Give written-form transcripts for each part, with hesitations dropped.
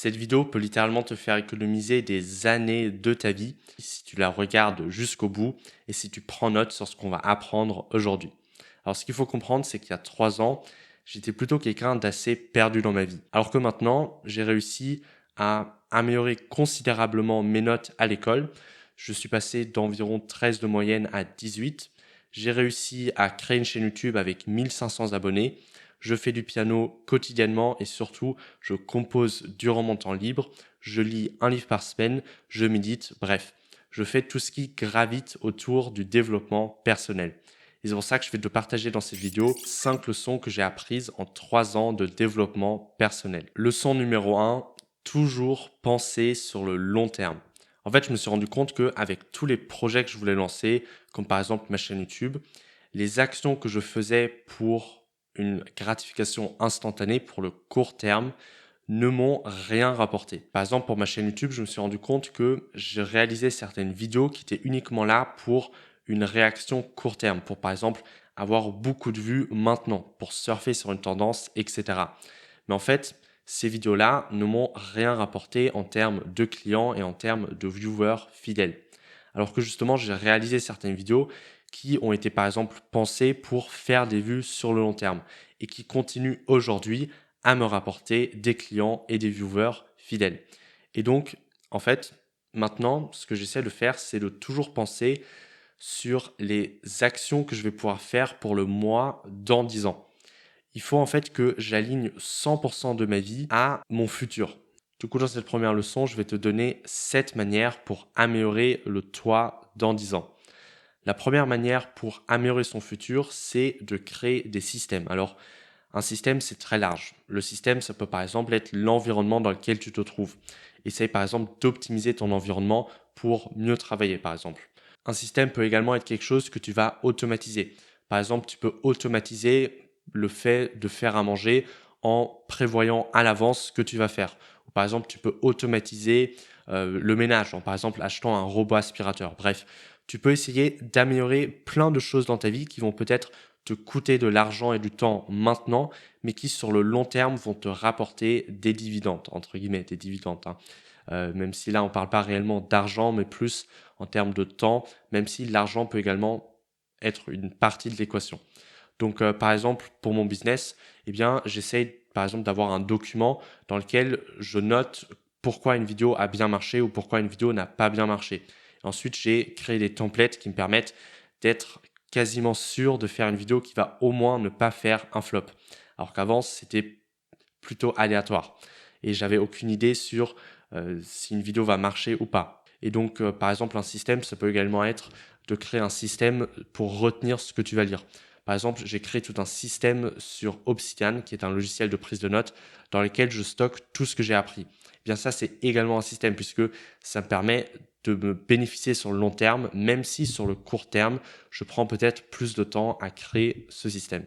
Cette vidéo peut littéralement te faire économiser des années de ta vie si tu la regardes jusqu'au bout et si tu prends note sur ce qu'on va apprendre aujourd'hui. Alors ce qu'il faut comprendre, c'est qu'il y a 3 ans, j'étais plutôt quelqu'un d'assez perdu dans ma vie. Alors que maintenant, j'ai réussi à améliorer considérablement mes notes à l'école. Je suis passé d'environ 13 de moyenne à 18. J'ai réussi à créer une chaîne YouTube avec 1500 abonnés. Je fais du piano quotidiennement et surtout, je compose durant mon temps libre. Je lis un livre par semaine, je médite, bref. Je fais tout ce qui gravite autour du développement personnel. Et c'est pour ça que je vais te partager dans cette vidéo 5 leçons que j'ai apprises en 3 ans de développement personnel. Leçon numéro 1, toujours penser sur le long terme. En fait, je me suis rendu compte qu'avec tous les projets que je voulais lancer, comme par exemple ma chaîne YouTube, les actions que je faisais pour une gratification instantanée, pour le court terme, ne m'ont rien rapporté. Par exemple, pour ma chaîne YouTube, je me suis rendu compte que je réalisais certaines vidéos qui étaient uniquement là pour une réaction court terme, pour par exemple avoir beaucoup de vues maintenant, pour surfer sur une tendance, etc. Mais en fait, ces vidéos-là ne m'ont rien rapporté en termes de clients et en termes de viewers fidèles. Alors que justement, j'ai réalisé certaines vidéos qui ont été par exemple pensées pour faire des vues sur le long terme et qui continuent aujourd'hui à me rapporter des clients et des viewers fidèles. Et donc, en fait, maintenant, ce que j'essaie de faire, c'est de toujours penser sur les actions que je vais pouvoir faire pour le mois dans 10 ans. Il faut en fait que j'aligne 100% de ma vie à mon futur. Du coup, dans cette première leçon, je vais te donner 7 manières pour améliorer le toi dans 10 ans. La première manière pour améliorer son futur, c'est de créer des systèmes. Alors, un système, c'est très large. Le système, ça peut par exemple être l'environnement dans lequel tu te trouves. Essaye par exemple d'optimiser ton environnement pour mieux travailler, par exemple. Un système peut également être quelque chose que tu vas automatiser. Par exemple, tu peux automatiser le fait de faire à manger en prévoyant à l'avance ce que tu vas faire. Ou par exemple, tu peux automatiser le ménage en par exemple achetant un robot aspirateur. Bref, tu peux essayer d'améliorer plein de choses dans ta vie qui vont peut-être te coûter de l'argent et du temps maintenant, mais qui sur le long terme vont te rapporter des dividendes, entre guillemets, des dividendes. Même si là, on ne parle pas réellement d'argent, mais plus en termes de temps, même si l'argent peut également être une partie de l'équation. Donc, par exemple, pour mon business, eh bien, j'essaye, par exemple, d'avoir un document dans lequel je note pourquoi une vidéo a bien marché ou pourquoi une vidéo n'a pas bien marché. Ensuite, j'ai créé des templates qui me permettent d'être quasiment sûr de faire une vidéo qui va au moins ne pas faire un flop. Alors qu'avant, c'était plutôt aléatoire et j'avais aucune idée sur si une vidéo va marcher ou pas. Et donc, par exemple, un système, ça peut également être de créer un système pour retenir ce que tu vas lire. Par exemple, j'ai créé tout un système sur Obsidian, qui est un logiciel de prise de notes, dans lequel je stocke tout ce que j'ai appris. Eh bien, ça, c'est également un système, puisque ça me permet de me bénéficier sur le long terme, même si sur le court terme, je prends peut-être plus de temps à créer ce système.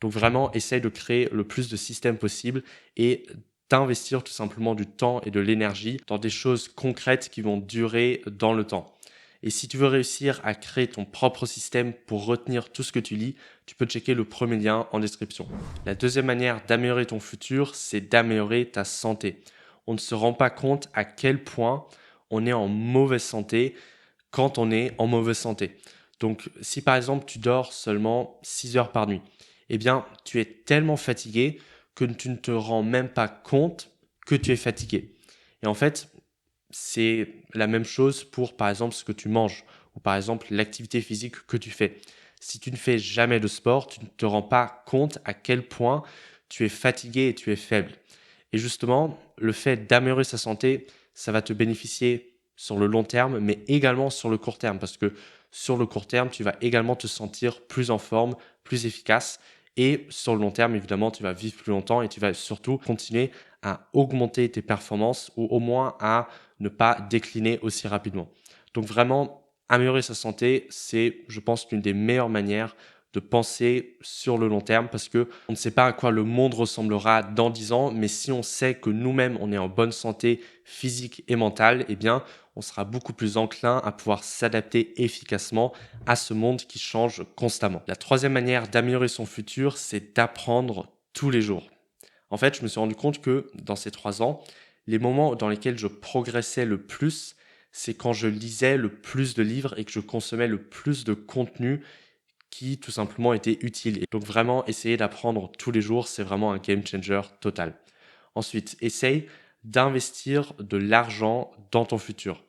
Donc vraiment, essaye de créer le plus de systèmes possible et d'investir tout simplement du temps et de l'énergie dans des choses concrètes qui vont durer dans le temps. Et si tu veux réussir à créer ton propre système pour retenir tout ce que tu lis, tu peux checker le premier lien en description. La deuxième manière d'améliorer ton futur, c'est d'améliorer ta santé. On ne se rend pas compte à quel point on est en mauvaise santé quand on est en mauvaise santé. Donc, si par exemple tu dors seulement 6 heures par nuit, eh bien, tu es tellement fatigué que tu ne te rends même pas compte que tu es fatigué. Et en fait, c'est la même chose pour, par exemple, ce que tu manges ou par exemple l'activité physique que tu fais. Si tu ne fais jamais de sport, tu ne te rends pas compte à quel point tu es fatigué et tu es faible. Et justement, le fait d'améliorer sa santé, ça va te bénéficier sur le long terme, mais également sur le court terme, parce que sur le court terme, tu vas également te sentir plus en forme, plus efficace, et sur le long terme, évidemment, tu vas vivre plus longtemps et tu vas surtout continuer à augmenter tes performances ou au moins à ne pas décliner aussi rapidement. Donc vraiment, améliorer sa santé, c'est, je pense, l'une des meilleures manières de penser sur le long terme parce que on ne sait pas à quoi le monde ressemblera dans 10 ans, mais si on sait que nous-mêmes, on est en bonne santé physique et mentale, eh bien, on sera beaucoup plus enclin à pouvoir s'adapter efficacement à ce monde qui change constamment. La troisième manière d'améliorer son futur, c'est d'apprendre tous les jours. En fait, je me suis rendu compte que dans ces 3 ans, Les moments dans lesquels je progressais le plus, c'est quand je lisais le plus de livres et que je consommais le plus de contenu qui tout simplement était utile. Et donc vraiment, essayer d'apprendre tous les jours, c'est vraiment un game changer total. Ensuite, essaye d'investir de l'argent dans ton futur.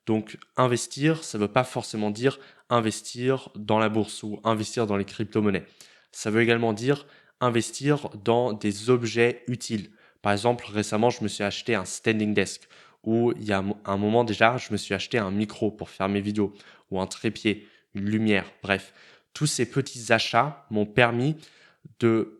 Donc, investir, ça ne veut pas forcément dire investir dans la bourse ou investir dans les crypto-monnaies. Ça veut également dire investir dans des objets utiles. Par exemple, récemment, je me suis acheté un standing desk ou il y a un moment déjà, je me suis acheté un micro pour faire mes vidéos ou un trépied, une lumière, bref. Tous ces petits achats m'ont permis de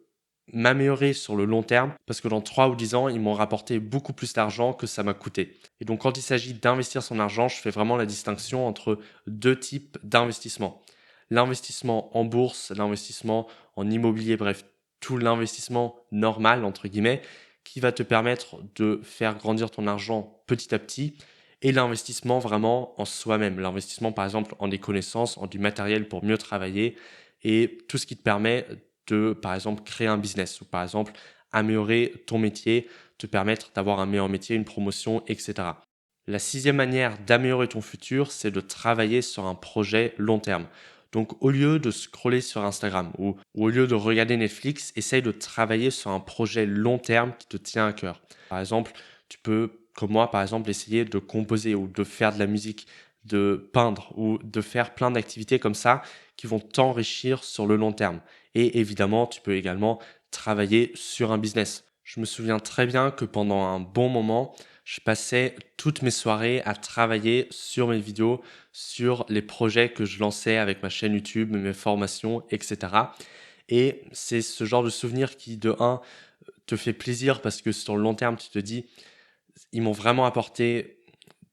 m'améliorer sur le long terme parce que dans 3 ou 10 ans, ils m'ont rapporté beaucoup plus d'argent que ça m'a coûté. Et donc, quand il s'agit d'investir son argent, je fais vraiment la distinction entre deux types d'investissement. L'investissement en bourse, l'investissement en immobilier, bref, tout l'investissement normal, entre guillemets, qui va te permettre de faire grandir ton argent petit à petit, et l'investissement vraiment en soi-même. L'investissement, par exemple, en des connaissances, en du matériel pour mieux travailler, et tout ce qui te permet de, par exemple, créer un business ou, par exemple, améliorer ton métier, te permettre d'avoir un meilleur métier, une promotion, etc. La 6e manière d'améliorer ton futur, c'est de travailler sur un projet long terme. Donc, au lieu de scroller sur Instagram ou au lieu de regarder Netflix, essaye de travailler sur un projet long terme qui te tient à cœur. Par exemple, tu peux, comme moi, par exemple, essayer de composer ou de faire de la musique, de peindre ou de faire plein d'activités comme ça qui vont t'enrichir sur le long terme. Et évidemment, tu peux également travailler sur un business. Je me souviens très bien que pendant un bon moment, je passais toutes mes soirées à travailler sur mes vidéos, sur les projets que je lançais avec ma chaîne YouTube, mes formations, etc. Et c'est ce genre de souvenir qui, de un, te fait plaisir parce que sur le long terme, tu te dis, ils m'ont vraiment apporté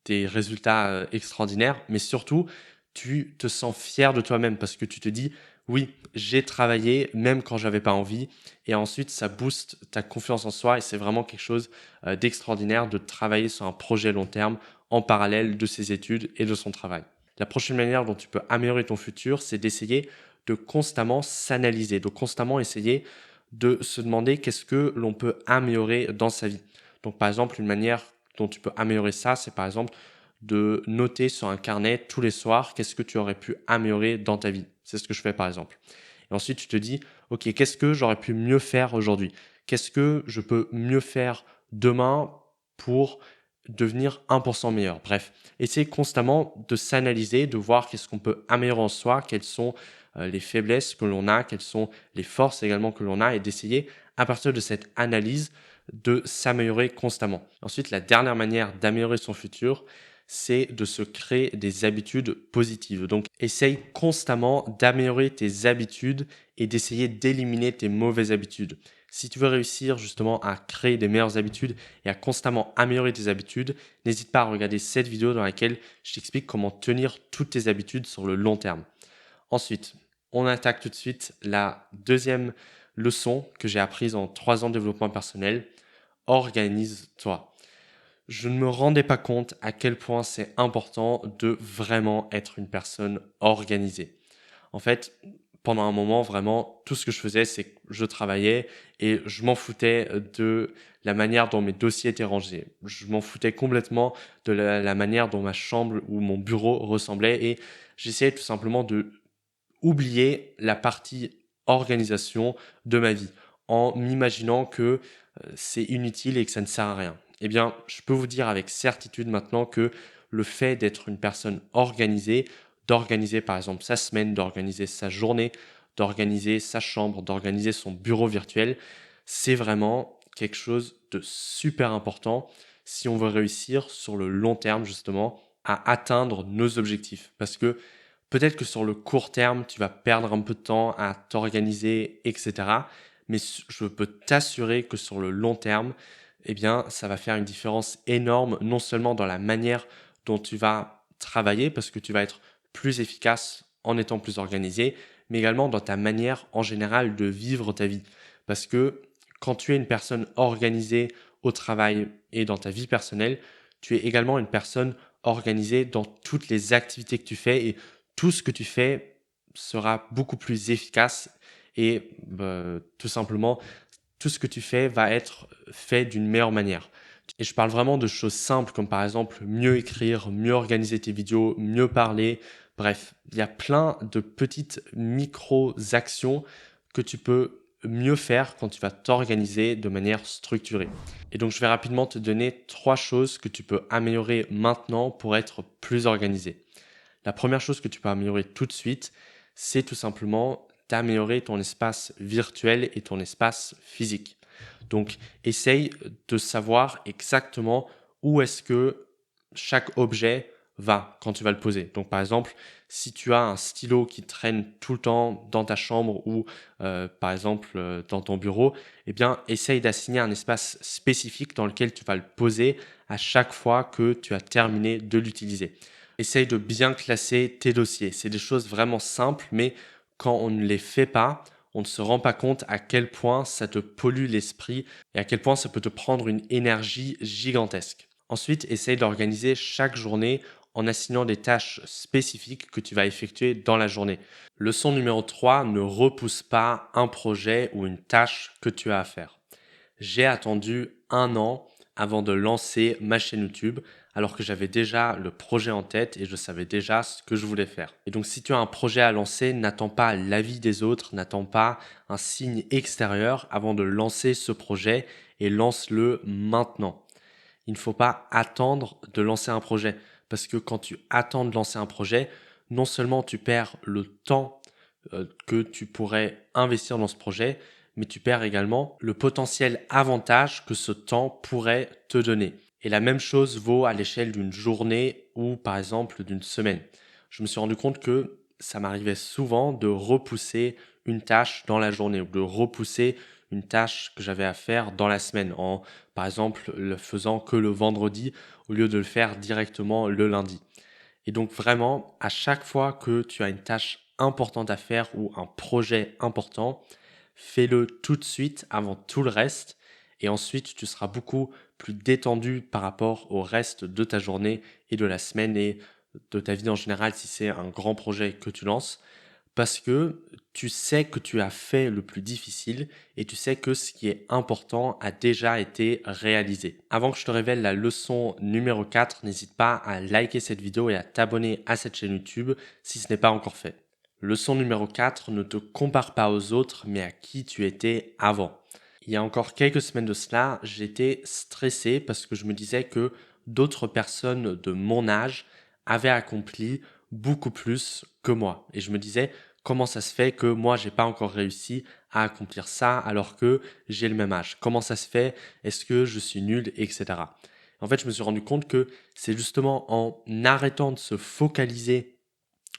des résultats extraordinaires, mais surtout, tu te sens fier de toi-même parce que tu te dis, oui, j'ai travaillé même quand j'avais pas envie. Et ensuite, ça booste ta confiance en soi et c'est vraiment quelque chose d'extraordinaire de travailler sur un projet long terme en parallèle de ses études et de son travail. La prochaine manière dont tu peux améliorer ton futur, c'est d'essayer de constamment s'analyser, de constamment essayer de se demander qu'est-ce que l'on peut améliorer dans sa vie. Donc, par exemple, une manière dont tu peux améliorer ça, c'est par exemple de noter sur un carnet tous les soirs qu'est-ce que tu aurais pu améliorer dans ta vie. C'est ce que je fais par exemple. Et ensuite, tu te dis, OK, qu'est-ce que j'aurais pu mieux faire aujourd'hui? Qu'est-ce que je peux mieux faire demain pour devenir 1% meilleur? Bref, essayer constamment de s'analyser, de voir qu'est-ce qu'on peut améliorer en soi, quelles sont les faiblesses que l'on a, quelles sont les forces également que l'on a, et d'essayer, à partir de cette analyse, de s'améliorer constamment. Ensuite, la dernière manière d'améliorer son futur, c'est de se créer des habitudes positives. Donc, essaye constamment d'améliorer tes habitudes et d'essayer d'éliminer tes mauvaises habitudes. Si tu veux réussir justement à créer des meilleures habitudes et à constamment améliorer tes habitudes, n'hésite pas à regarder cette vidéo dans laquelle je t'explique comment tenir toutes tes habitudes sur le long terme. Ensuite, on attaque tout de suite la deuxième leçon que j'ai apprise en 3 ans de développement personnel. Organise-toi. Je ne me rendais pas compte à quel point c'est important de vraiment être une personne organisée. En fait, pendant un moment, vraiment, tout ce que je faisais, c'est que je travaillais et je m'en foutais de la manière dont mes dossiers étaient rangés. Je m'en foutais complètement de la manière dont ma chambre ou mon bureau ressemblait et j'essayais tout simplement de oublier la partie organisation de ma vie en m'imaginant que c'est inutile et que ça ne sert à rien. Eh bien, je peux vous dire avec certitude maintenant que le fait d'être une personne organisée, d'organiser par exemple sa semaine, d'organiser sa journée, d'organiser sa chambre, d'organiser son bureau virtuel, c'est vraiment quelque chose de super important si on veut réussir sur le long terme justement à atteindre nos objectifs. Parce que peut-être que sur le court terme, tu vas perdre un peu de temps à t'organiser, etc. Mais je peux t'assurer que sur le long terme, eh bien, ça va faire une différence énorme, non seulement dans la manière dont tu vas travailler, parce que tu vas être plus efficace en étant plus organisé, mais également dans ta manière en général de vivre ta vie. Parce que quand tu es une personne organisée au travail et dans ta vie personnelle, tu es également une personne organisée dans toutes les activités que tu fais et tout ce que tu fais sera beaucoup plus efficace et tout simplement, tout ce que tu fais va être fait d'une meilleure manière. Et je parle vraiment de choses simples comme par exemple mieux écrire, mieux organiser tes vidéos, mieux parler. Bref, il y a plein de petites micro-actions que tu peux mieux faire quand tu vas t'organiser de manière structurée. Et donc, je vais rapidement te donner 3 choses que tu peux améliorer maintenant pour être plus organisé. La première chose que tu peux améliorer tout de suite, c'est tout simplement d'améliorer ton espace virtuel et ton espace physique. Donc, essaye de savoir exactement où est-ce que chaque objet va quand tu vas le poser. Donc, par exemple, si tu as un stylo qui traîne tout le temps dans ta chambre ou, par exemple, dans ton bureau, eh bien, essaye d'assigner un espace spécifique dans lequel tu vas le poser à chaque fois que tu as terminé de l'utiliser. Essaye de bien classer tes dossiers. C'est des choses vraiment simples, mais quand on ne les fait pas, on ne se rend pas compte à quel point ça te pollue l'esprit et à quel point ça peut te prendre une énergie gigantesque. Ensuite, essaye d'organiser chaque journée en assignant des tâches spécifiques que tu vas effectuer dans la journée. Leçon numéro 3, ne repousse pas un projet ou une tâche que tu as à faire. J'ai attendu 1 an avant de lancer ma chaîne YouTube, alors que j'avais déjà le projet en tête et je savais déjà ce que je voulais faire. Et donc, si tu as un projet à lancer, n'attends pas l'avis des autres, n'attends pas un signe extérieur avant de lancer ce projet et lance-le maintenant. Il ne faut pas attendre de lancer un projet parce que quand tu attends de lancer un projet, non seulement tu perds le temps que tu pourrais investir dans ce projet, mais tu perds également le potentiel avantage que ce temps pourrait te donner. Et la même chose vaut à l'échelle d'une journée ou par exemple d'une semaine. Je me suis rendu compte que ça m'arrivait souvent de repousser une tâche dans la journée ou de repousser une tâche que j'avais à faire dans la semaine en, par exemple, le faisant que le vendredi au lieu de le faire directement le lundi. Et donc vraiment, à chaque fois que tu as une tâche importante à faire ou un projet important, fais-le tout de suite avant tout le reste. Et ensuite, tu seras beaucoup plus détendu par rapport au reste de ta journée et de la semaine et de ta vie en général si c'est un grand projet que tu lances. Parce que tu sais que tu as fait le plus difficile et tu sais que ce qui est important a déjà été réalisé. Avant que je te révèle la leçon numéro 4, n'hésite pas à liker cette vidéo et à t'abonner à cette chaîne YouTube si ce n'est pas encore fait. Leçon numéro 4, ne te compare pas aux autres mais à qui tu étais avant. Il y a encore quelques semaines de cela, j'étais stressé parce que je me disais que d'autres personnes de mon âge avaient accompli beaucoup plus que moi. Et je me disais, comment ça se fait que moi, j'ai pas encore réussi à accomplir ça alors que j'ai le même âge? Comment ça se fait? Est-ce que je suis nul, etc. En fait, je me suis rendu compte que c'est justement en arrêtant de se focaliser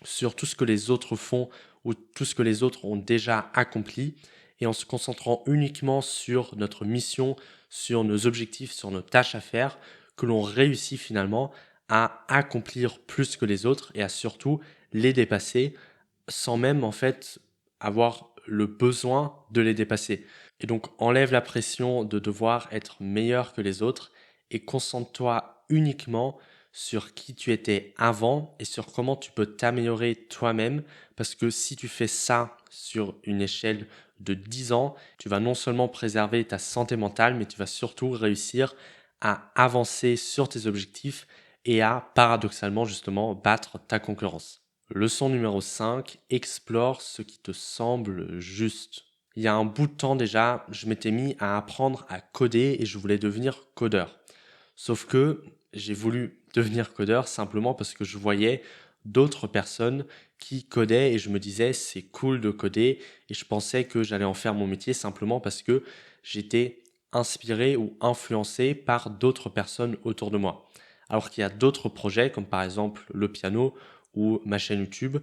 sur tout ce que les autres font ou tout ce que les autres ont déjà accompli et en se concentrant uniquement sur notre mission, sur nos objectifs, sur nos tâches à faire, que l'on réussit finalement à accomplir plus que les autres et à surtout les dépasser sans même en fait avoir le besoin de les dépasser. Et donc enlève la pression de devoir être meilleur que les autres et concentre-toi uniquement sur qui tu étais avant et sur comment tu peux t'améliorer toi-même parce que si tu fais ça sur une échelle de 10 ans, tu vas non seulement préserver ta santé mentale, mais tu vas surtout réussir à avancer sur tes objectifs et à paradoxalement justement battre ta concurrence. Leçon numéro 5, explore ce qui te semble juste. Il y a un bout de temps déjà, je m'étais mis à apprendre à coder et je voulais devenir codeur. Sauf que j'ai voulu devenir codeur simplement parce que je voyais d'autres personnes qui codaient et je me disais c'est cool de coder et je pensais que j'allais en faire mon métier simplement parce que j'étais inspiré ou influencé par d'autres personnes autour de moi. Alors qu'il y a d'autres projets comme par exemple le piano ou ma chaîne YouTube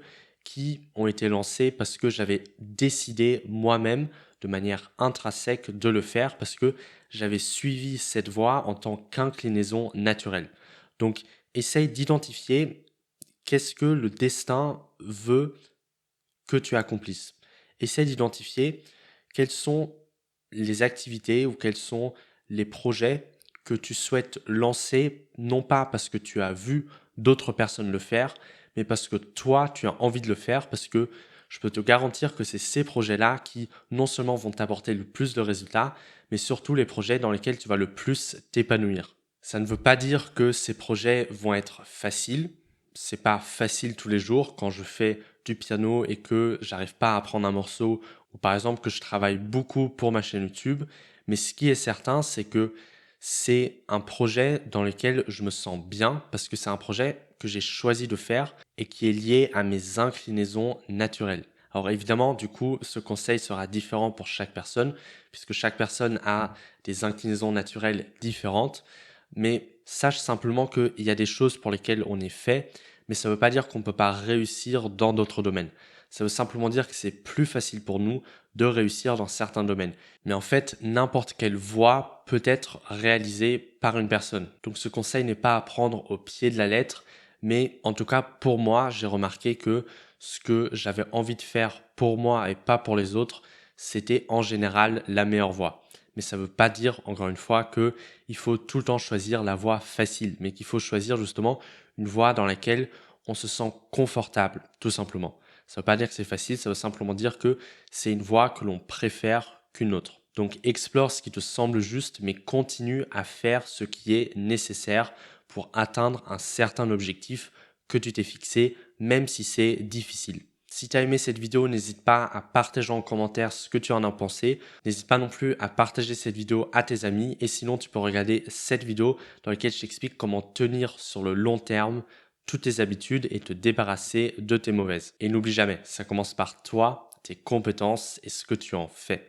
qui ont été lancés parce que j'avais décidé moi-même de manière intrinsèque de le faire parce que j'avais suivi cette voie en tant qu'inclinaison naturelle. Donc, essaye d'identifier qu'est-ce que le destin veut que tu accomplisses. Essaye d'identifier quelles sont les activités ou quels sont les projets que tu souhaites lancer, non pas parce que tu as vu d'autres personnes le faire, mais parce que toi, tu as envie de le faire, parce que je peux te garantir que c'est ces projets-là qui non seulement vont t'apporter le plus de résultats, mais surtout les projets dans lesquels tu vas le plus t'épanouir. Ça ne veut pas dire que ces projets vont être faciles. C'est pas facile tous les jours quand je fais du piano et que j'arrive pas à apprendre un morceau ou par exemple que je travaille beaucoup pour ma chaîne YouTube. Mais ce qui est certain, c'est que c'est un projet dans lequel je me sens bien parce que c'est un projet que j'ai choisi de faire et qui est lié à mes inclinaisons naturelles. Alors évidemment, du coup, ce conseil sera différent pour chaque personne puisque chaque personne a des inclinaisons naturelles différentes. Mais sache simplement qu'il y a des choses pour lesquelles on est fait, mais ça ne veut pas dire qu'on ne peut pas réussir dans d'autres domaines. Ça veut simplement dire que c'est plus facile pour nous de réussir dans certains domaines. Mais en fait, n'importe quelle voie peut être réalisée par une personne. Donc ce conseil n'est pas à prendre au pied de la lettre, mais en tout cas pour moi, j'ai remarqué que ce que j'avais envie de faire pour moi et pas pour les autres, c'était en général la meilleure voie. Mais ça ne veut pas dire, encore une fois, que il faut tout le temps choisir la voie facile, mais qu'il faut choisir justement une voie dans laquelle on se sent confortable, tout simplement. Ça ne veut pas dire que c'est facile, ça veut simplement dire que c'est une voie que l'on préfère qu'une autre. Donc explore ce qui te semble juste, mais continue à faire ce qui est nécessaire pour atteindre un certain objectif que tu t'es fixé, même si c'est difficile. Si tu as aimé cette vidéo, n'hésite pas à partager en commentaire ce que tu en as pensé. N'hésite pas non plus à partager cette vidéo à tes amis. Et sinon, tu peux regarder cette vidéo dans laquelle je t'explique comment tenir sur le long terme toutes tes habitudes et te débarrasser de tes mauvaises. Et n'oublie jamais, ça commence par toi, tes compétences et ce que tu en fais.